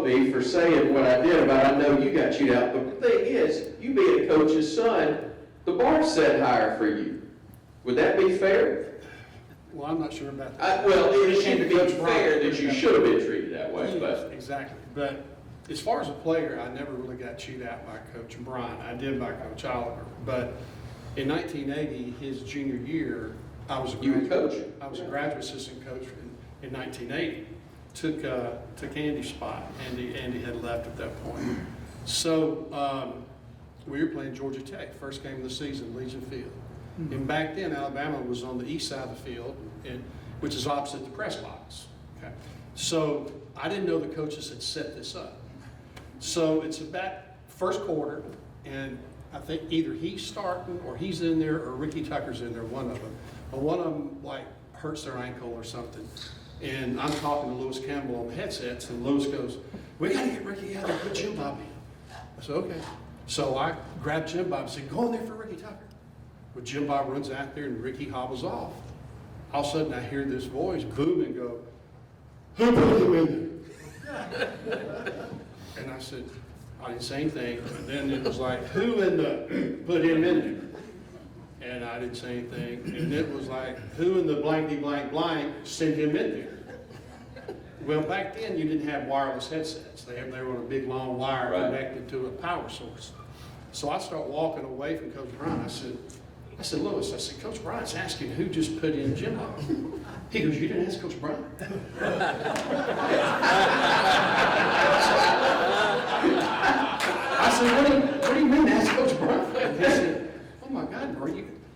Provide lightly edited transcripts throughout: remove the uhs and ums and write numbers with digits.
quote me for saying what I did about I know you got chewed out. But the thing is, you being a coach's son, the bar's set higher for you. Would that be fair? Well, I'm not sure about that. Well, it should be fair that you should have been treated that way. But Exactly. But as far as a player, I never really got chewed out by Coach Bryant. I did by Coach Oliver. But in 1980, his junior year, I was a graduate assistant coach in 1980. Took Andy's spot. Andy had left at that point. So we were playing Georgia Tech, first game of the season, Legion Field. And back then, Alabama was on the east side of the field, which is opposite the press box. Okay. So I didn't know the coaches had set this up. So it's about first quarter, and I think either he's starting or he's in there or Ricky Tucker's in there, one of them. But one of them like hurts their ankle or something. And I'm talking to Lewis Campbell on the headsets, and Lewis goes, "We got to get Ricky out there, put Jim Bob in." I said, "Okay." So I grabbed Jim Bob and said, "Go in there for Ricky Tucker." But Jim Bob runs out there and Ricky hobbles off. All of a sudden I hear this voice boom and go, "Who put him in there?" And I said, I didn't say anything. And then it was like, "Who in the put him in there?" And I didn't say anything. And it was like, "Who in the blankety blank blank sent him in there?" Well, back then you didn't have wireless headsets. They were on a big long wire connected to a power source. So I start walking away from Coach Bryant. I said, "Lewis," I said, "Coach Bryant's asking who just put in Jim Bob." He goes, "You didn't ask Coach Bryant?" I said, what do you mean ask Coach Bryant? He said, "Oh my God,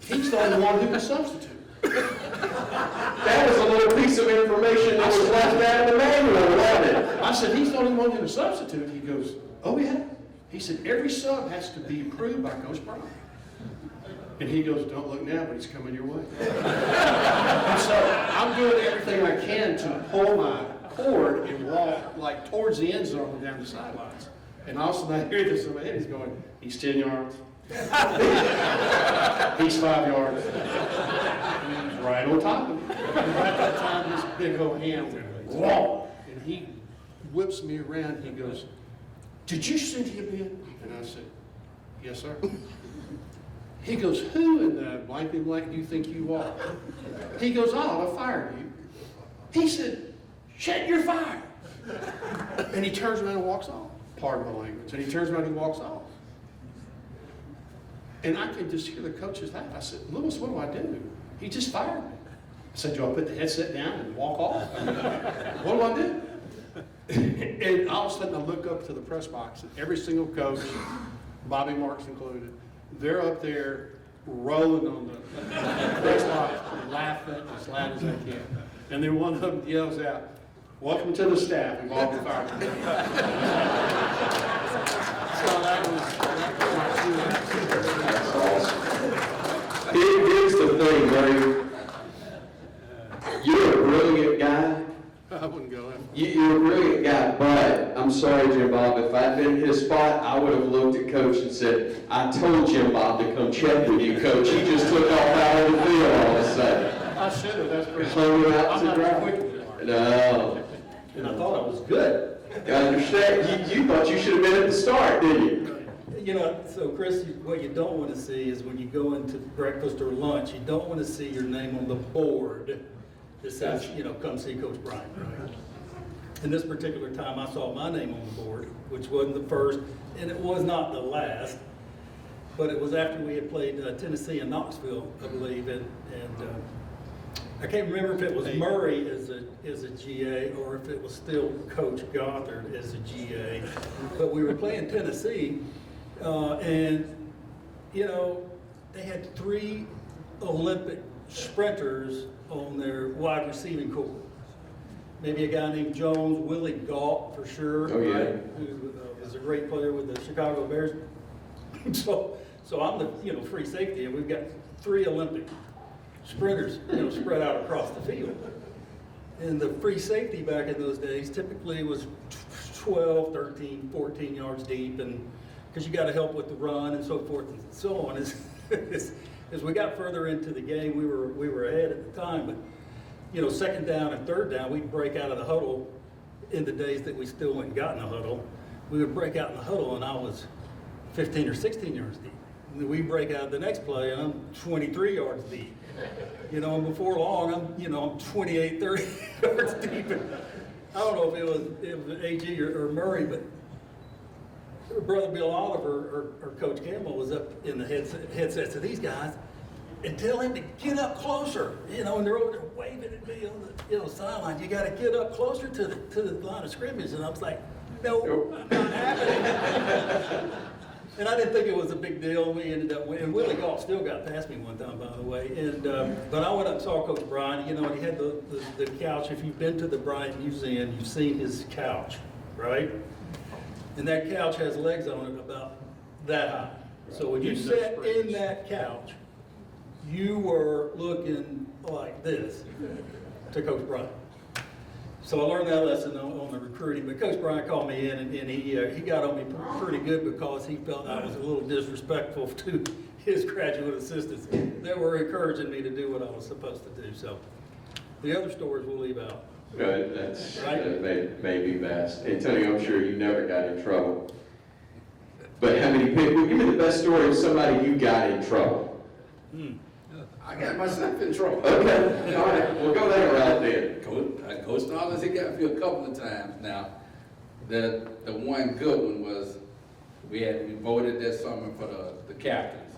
he's the only one who can substitute." That was a little piece of information that was left out of the manual, wasn't it? I said, "He's the only one who can substitute." He goes, "Oh yeah?" He said, "Every sub has to be approved by Coach Bryant." And he goes, "Don't look now, but he's coming your way." And so I'm doing everything I can to pull my cord and walk like towards the end zone and down the sidelines. And all of a sudden I hear this in my head. He's going, "He's 10 yards. He's 5 yards." And he's right on top of me. And at that time, this big old hand went, whoa. And he whips me around. He goes, "Did you send him in?" And I said, "Yes, sir." He goes, "Who in the blankety blank do you think you are?" He goes, "Oh, I fired you." He said, "Shut your fire." And he turns around and walks off. Pardon my language. And he turns around and he walks off. And I could just hear the coaches laugh. I said, "Lewis, what do I do? He just fired me." I said, "Do I put the headset down and walk off? I mean, what do I do?" And all of a sudden I look up to the press box, and every single coach, Bobby Marks included, they're up there rolling on the press box, laughing as loud as they can. And then one of them yells out, "Welcome to the staff. We've all been fired today." So that was awesome. Here's the thing, Larry. You're a brilliant guy. I wouldn't go in. You're a brilliant guy, but I'm sorry, Jim Bob, if I'd been in his spot, I would have looked at Coach and said, "I told Jim Bob to come check with you, Coach. He just took off out of the field all of a sudden." I should have. That's pretty Hung him out I'm to not dry. quick with it. No. And I thought it was good. I understand. You thought you should have been at the start, didn't you? You know, so Chris, what you don't want to see is when you go into breakfast or lunch, you don't want to see your name on the board that says, "Come see Coach Bryant." Right? In this particular time, I saw my name on the board, which wasn't the first, and it was not the last, but it was after we had played Tennessee in Knoxville, I believe, and I can't remember if it was Murray as a GA or if it was still Coach Gothard as a GA, but we were playing Tennessee, and they had 3 Olympic sprinters on their wide receiving corps. Maybe a guy named Jones, Willie Galt for sure, oh, yeah. right? Who is a great player with the Chicago Bears. So I'm the free safety, and we've got 3 Olympic sprinters spread out across the field. And the free safety back in those days typically was 12, 13, 14 yards deep, and because you got to help with the run and so forth and so on. As we got further into the game, we were ahead at the time, but second down and third down, we'd break out of the huddle in the days that we still went and got in the huddle, we would break out in the huddle and I was 15 or 16 yards deep. And then we break out the next play and I'm 23 yards deep. You know, and before long, I'm 28, 30 yards deep. And I don't know if it was AG or Murray, but Brother Bill Oliver or Coach Campbell was up in the headsets of these guys and tell him to get up closer, and they're over there waving at me on the sideline. You got to get up closer to the line of scrimmage, and I was like, no, not happening. And I didn't think it was a big deal. We ended up winning. Willie Galt still got past me one time, by the way. And but I went up and saw Coach Bryant. And he had the couch. If you've been to the Bryant Museum, you've seen his couch, right? And that couch has legs on it about that high. So when you sat in that couch, you were looking like this to Coach Bryant. So I learned that lesson on the recruiting. But Coach Bryant called me in, and he got on me pretty good because he felt I was a little disrespectful to his graduate assistants. They were encouraging me to do what I was supposed to do. So the other stories we'll leave out. Good, that may be best. Hey, Tony, I'm sure you never got in trouble. But how many people, give me the best story of somebody you got in trouble. I got myself in trouble. Okay, all right, we'll go that route then. Coach Stallings, he got me a couple of times now. The one good one was we voted that summer for the captains,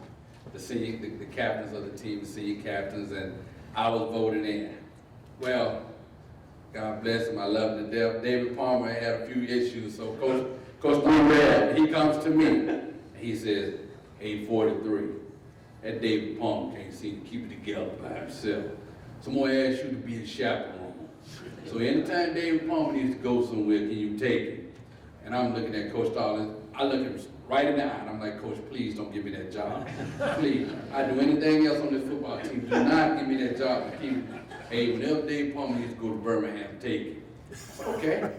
the captains of the team, the senior captains, and I was voted in. Well, God bless him, I love him to death. David Palmer had a few issues, so Coach Stallings, he comes to me, and he says, "Hey, 43. That David Palmer can't seem to keep it together by himself. So I'm going to ask you to be a chaperone. So anytime David Palmer needs to go somewhere, can you take him?" And I'm looking at Coach Stallings. I look at him right in the eye, and I'm like, "Coach, please don't give me that job. Please. I'd do anything else on this football team. Do not give me that job. Hey, whenever David Palmer needs to go to Birmingham, take him." Okay.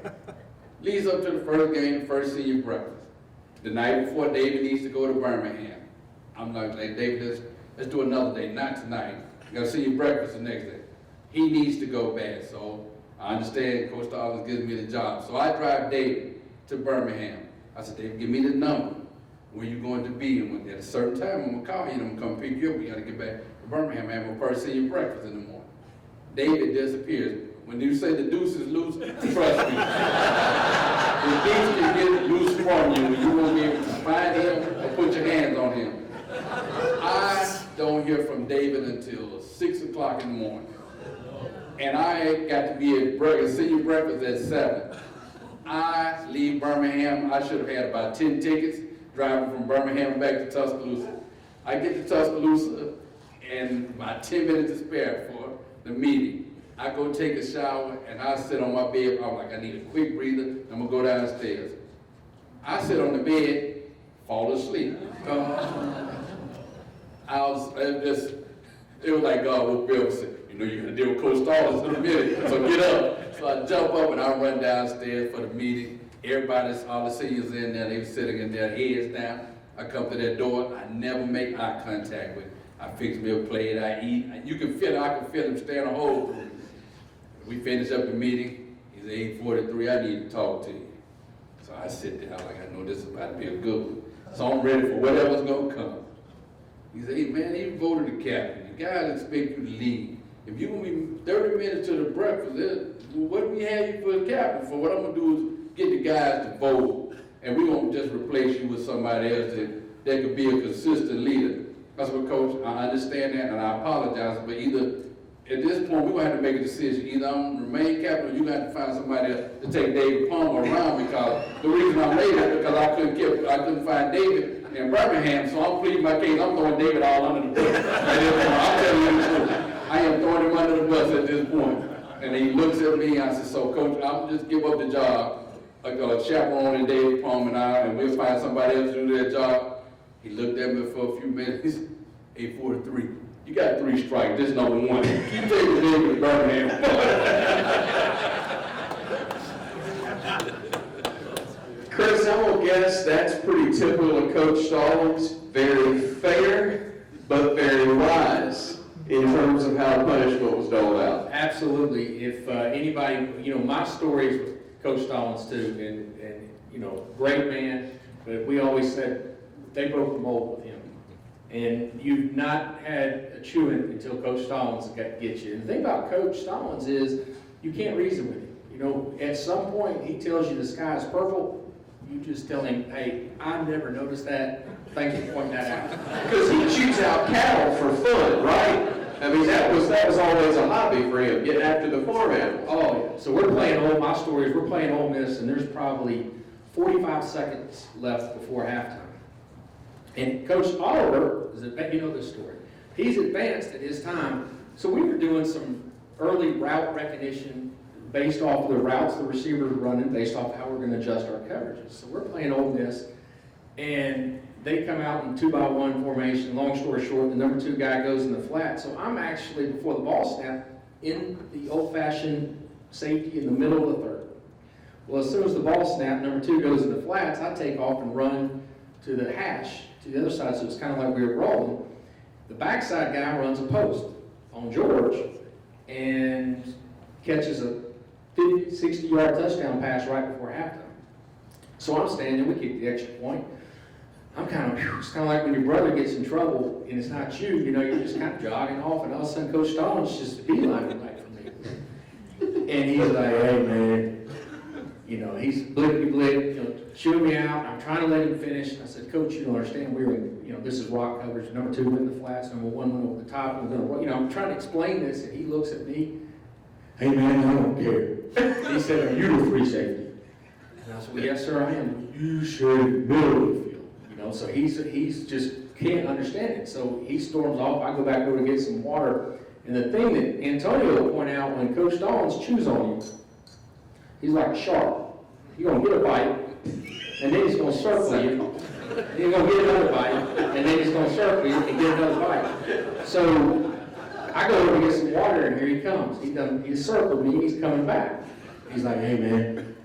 Leads up to the first game, the first senior breakfast. The night before David needs to go to Birmingham. I'm like, "David, let's do another day, not tonight. You gotta see your breakfast the next day." He needs to go bad, so I understand Coach Stallings gives me the job. So I drive David to Birmingham. I said, "David, give me the number where you going to be, and at a certain time, I'm gonna call you and I'm gonna come pick you up. We gotta get back to Birmingham and have my first senior breakfast in the morning." David disappears. When you say the deuce is loose, trust me. The deuce can get loose from you and you won't be able to find him or put your hands on him. I don't hear from David until 6 o'clock in the morning. And I got to be at senior breakfast at 7. I leave Birmingham. I should have had about 10 tickets driving from Birmingham back to Tuscaloosa. I get to Tuscaloosa and about 10 minutes to spare for the meeting. I go take a shower and I sit on my bed. I'm like, I need a quick breather. I'm gonna go downstairs. I sit on the bed, fall asleep. It was like God woke me up and said, "You're gonna deal with Coach Stallings in a minute, so get up." So I jump up and I run downstairs for the meeting. All the seniors in there, they were sitting in their heads down. I come to that door, I never make eye contact with him. I fix me a plate, I eat. I can feel him staying a hold through me. We finish up the meeting. He's 8:43, "I need to talk to you." So I sit there, I know this is about to be a good one. So I'm ready for whatever's gonna come. He said, "Hey man, you voted the captain. The guys expect you to lead. If you're gonna be 30 minutes to the breakfast, what do we have you for the captain for? What I'm gonna do is get the guys to vote, and we're gonna just replace you with somebody else that could be a consistent leader." That's what, Coach, I understand that, and I apologize, but at this point, we're gonna have to make a decision. Either I'm gonna remain captain, or you're gonna have to find somebody else to take David Palmer around, because the reason I'm late is because I couldn't find David in Birmingham, so I'm pleading my case. I'm throwing David all under the bus. I'm telling you the truth. I am throwing him under the bus at this point. And he looks at me, I said, "So Coach, I'll just give up the job, chaperoning David Palmer and we'll find somebody else to do that job." He looked at me for a few minutes. 8:43. "You got 3 strikes. This is number 1. Keep taking David to Birmingham." Chris, I'm gonna guess that's pretty typical of Coach Stallings. Very fair, but very wise in terms of how punishment was doled out. Absolutely. If anybody, my stories Coach Stallings too, and you know, great man, but we always said they broke the mold with him. And you've not had a chewing until Coach Stallings gets you. And the thing about Coach Stallings is you can't reason with him. You know, at some point he tells you the sky is purple, you just tell him, hey, I never noticed that. Thanks for pointing that out. Because he shoots out cattle for fun, right? I mean, that was always a hobby for him, getting after the farm animals. Oh, yeah. So we're playing my story is we're playing Ole Miss, and there's probably 45 seconds left before halftime. And Coach Oliver, you know this story, he's advanced at his time. So we were doing some early route recognition based off of the routes the receivers were running, based off how we're going to adjust our coverages. So we're playing Ole Miss, and they come out in 2-by-1 formation. Long story short, the number 2 guy goes in the flat. So I'm actually, before the ball snap, in the old-fashioned safety in the middle of the third. Well, as soon as the ball snap, number 2 goes in the flats, I take off and run to the hash, to the other side, so it's kind of like we were rolling. The backside guy runs a post on George and catches a 50, 60-yard touchdown pass right before halftime. So I'm standing, we kick the extra point. I'm it's kind of like when your brother gets in trouble and it's not you, you know, you're just kind of jogging off, and all of a sudden Coach Stallings just beelining right for me. And he's like, hey man, you know, he's blickety-blick, you know, chewing me out. I'm trying to let him finish. I said, Coach, you don't understand, we're in, you know, this is rock coverage. Number 2 went in the flats, number 1 went over the top, and we're gonna, you know, I'm trying to explain this, and he looks at me, hey man, I don't care. He said, are you the free safety? And I said, well, yes sir, I am. You should middle of the field. You know, so he's just can't understand it. So he storms off. I go back over to get some water. And the thing that Antonio will point out, when Coach Stallings chews on you, he's like a shark. You're gonna get a bite, and then he's gonna circle you. Then you're gonna get another bite, and then he's gonna circle you and get another bite. So I go over to get some water, and here he comes. He circled me, he's coming back. He's like, hey man,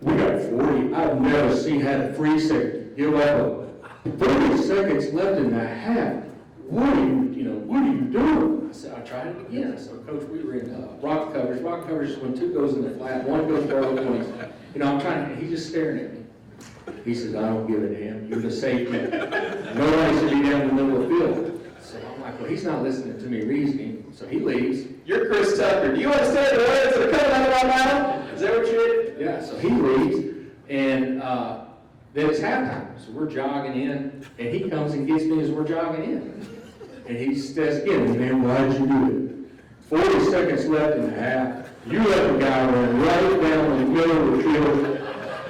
we got 40. I've never seen had a free safety give up 30 seconds left in the half. What are you doing? I said, I tried it again. I said, Coach, we were in rock coverage. Rock coverage is when 2 goes in the flat, 1 goes below 20. You know, I'm trying to, he's just staring at me. He says, I don't give a damn. You're the safety. Nobody should be down in the middle of the field. So I'm like, well, he's not listening to me reasoning. So he leaves. You're Chris Tucker. Do you understand the words that are coming out of my mouth? Is that what you did? Yeah, so he leaves, and then it's halftime. So we're jogging in, and he comes and gets me as we're jogging in. And he says again, man, why'd you do it? 40 seconds left in the half. You let the guy run right down the middle of the field.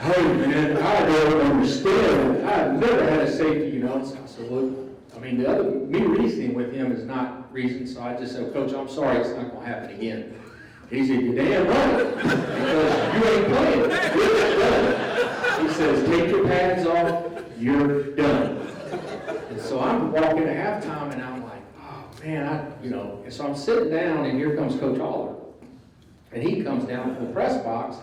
Hey, man, I don't understand. I've never had a safety, you know. So I said, look, I mean, me reasoning with him is not reason, so I just said, Coach, I'm sorry, it's not going to happen again. He said, you're damn right, because you ain't playing. You're done. He says, take your pads off, you're done. And so I'm walking to halftime, and I'm like, oh, man, and so I'm sitting down, and here comes Coach Oliver. And he comes down from the press box,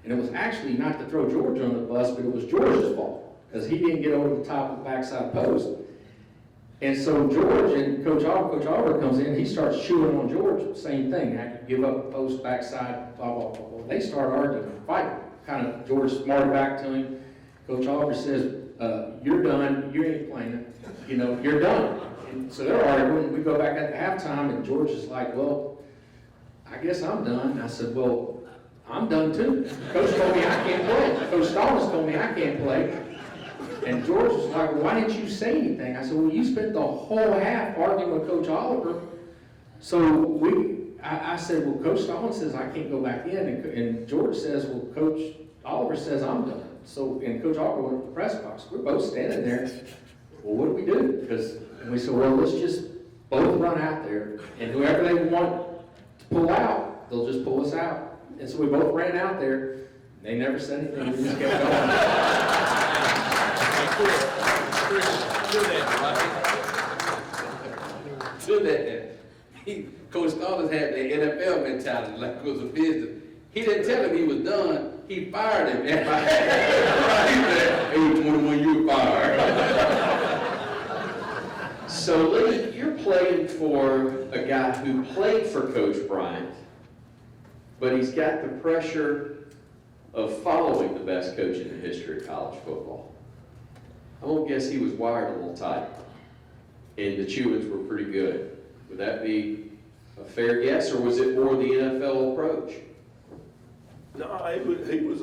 and it was actually not to throw George on the bus, but it was George's fault, because he didn't get over the top of the backside post. And so George and Coach Oliver comes in, he starts chewing on George, same thing, had to give up post, backside, blah, blah, blah, blah. They start arguing, fighting. Kind of, George smarted back to him. Coach Oliver says, you're done, you ain't playing, you know, you're done. And so they're arguing, we go back at halftime, and George is like, well, I guess I'm done. And I said, well, I'm done too. Coach told me I can't play. Coach Stallings told me I can't play. And George was like, well, why didn't you say anything? I said, well, you spent the whole half arguing with Coach Oliver. So I said, well, Coach Stallings says I can't go back in. And George says, well, Coach Oliver says I'm done. So, and Coach Oliver went to the press box. We're both standing there. Well, what do we do? And we said, well, let's just both run out there. And whoever they want to pull out, they'll just pull us out. And so we both ran out there. They never said anything. We just kept going. To that, Coach Stallings had the NFL mentality, like it was a business. He didn't tell him he was done. He fired him. Right there. He was 21, you were fired. So Lee, you're playing for a guy who played for Coach Bryant, but he's got the pressure of following the best coach in the history of college football. I'm gonna guess he was wired a little tight, and the Chewins were pretty good. Would that be a fair guess, or was it more the NFL approach? No, he was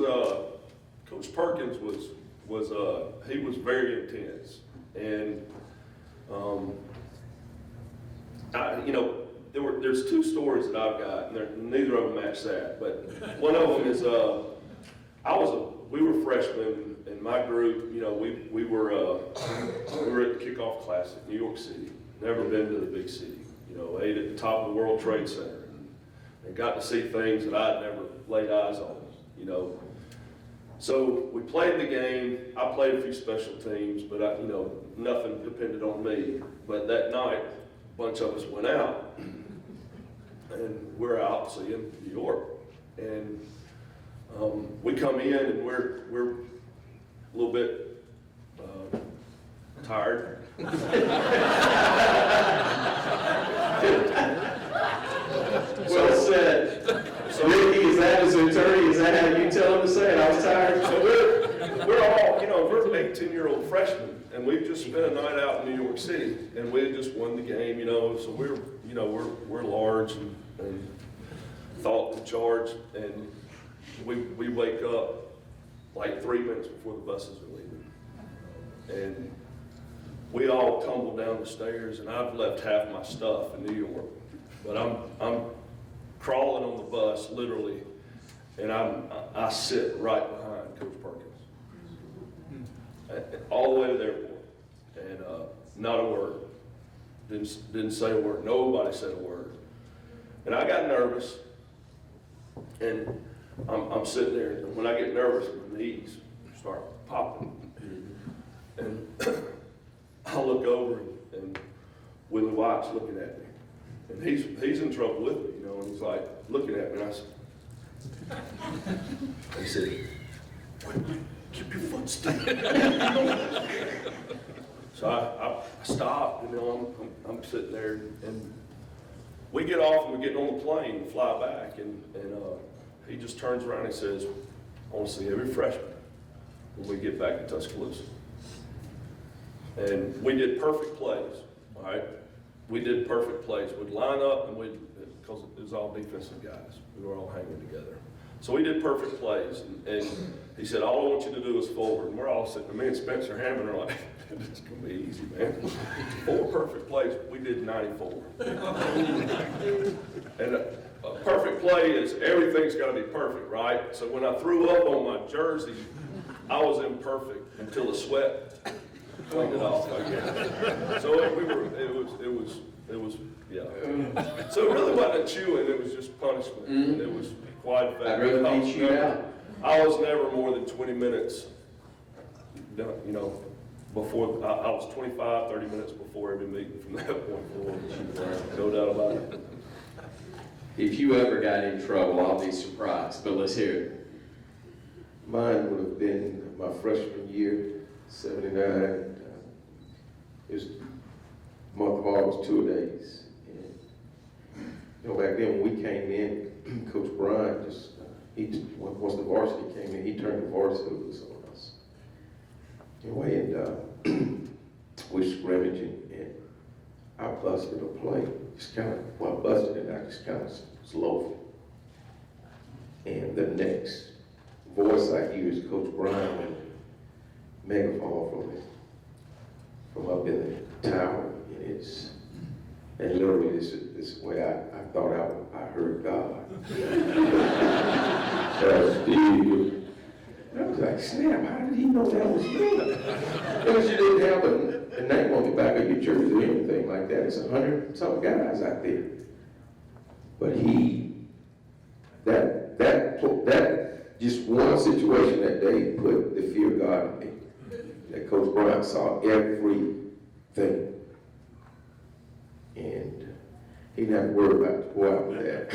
Coach Perkins he was very intense, and there's two stories that I've got, and neither of them match that, but one of them is we were freshmen, and my group, we were at the Kickoff Classic, New York City. Never been to the big city. Ate at the top of the World Trade Center, and got to see things that I'd never laid eyes on. So we played the game. I played a few special teams, but nothing depended on me. But that night, a bunch of us went out, and we're out seeing New York, and we come in, and we're a little bit tired. Well said. So Ricky, is that his attorney? Is that how you tell him to say it? I was tired. So we're all, we're 18-year-old freshmen, and we've just spent a night out in New York City, and we had just won the game, so we're large and thought in charge, and we wake up like 3 minutes before the buses are leaving, and we all tumble down the stairs, and I've left half my stuff in New York, but I'm crawling on the bus, literally, and I sit right behind Coach Perkins, all the way to the airport, and not a word, didn't say a word, nobody said a word, and I got nervous, and I'm sitting there, and when I get nervous, my knees start popping, and I look over, and Willie White's looking at me, and he's in trouble with me, and he's like looking at me, and he said, keep your foot still. So I stopped, I'm sitting there, and we get off, and we're getting on the plane and fly back, and he just turns around and says, I want to see every freshman when we get back to Tuscaloosa. And we did perfect plays, all right? We did perfect plays. We'd line up, and because it was all defensive guys. We were all hanging together. So we did perfect plays, and he said, all I want you to do is forward. And we're all sitting there, me and Spencer Hammond are like, it's going to be easy, man. 4 perfect plays. We did 94. And a perfect play is everything's got to be perfect, right? So when I threw up on my jersey, I was imperfect until the sweat cleaned it off, I guess. So it was, yeah. So it really wasn't a chewing, it was just punishment. And it was quite effective. I'd rather beat you out. I was never more than 20 minutes, before, I was 25, 30 minutes before every meeting from that point forward. No doubt about it. If you ever got in trouble, I'll be surprised, but let's hear it. Mine would have been my freshman year, 79. It was month of August, 2 days. And, back then when we came in, Coach Bryant once the varsity came in, he turned the varsity loose on us. Anyway, and we're scrimmaging, and I busted a play. Busted it, I just kind of was loafing. And the next voice I hear is Coach Bryant with a megaphone from up in the tower, and literally this is the way I thought I heard God. I was like, snap, how did he know that was me? Because you didn't have a name on the back of your jersey or anything like that. It's 100-something guys out there. But that just one situation that day put the fear of God in me. That Coach Bryant saw everything. And he didn't have to worry about the boy out there.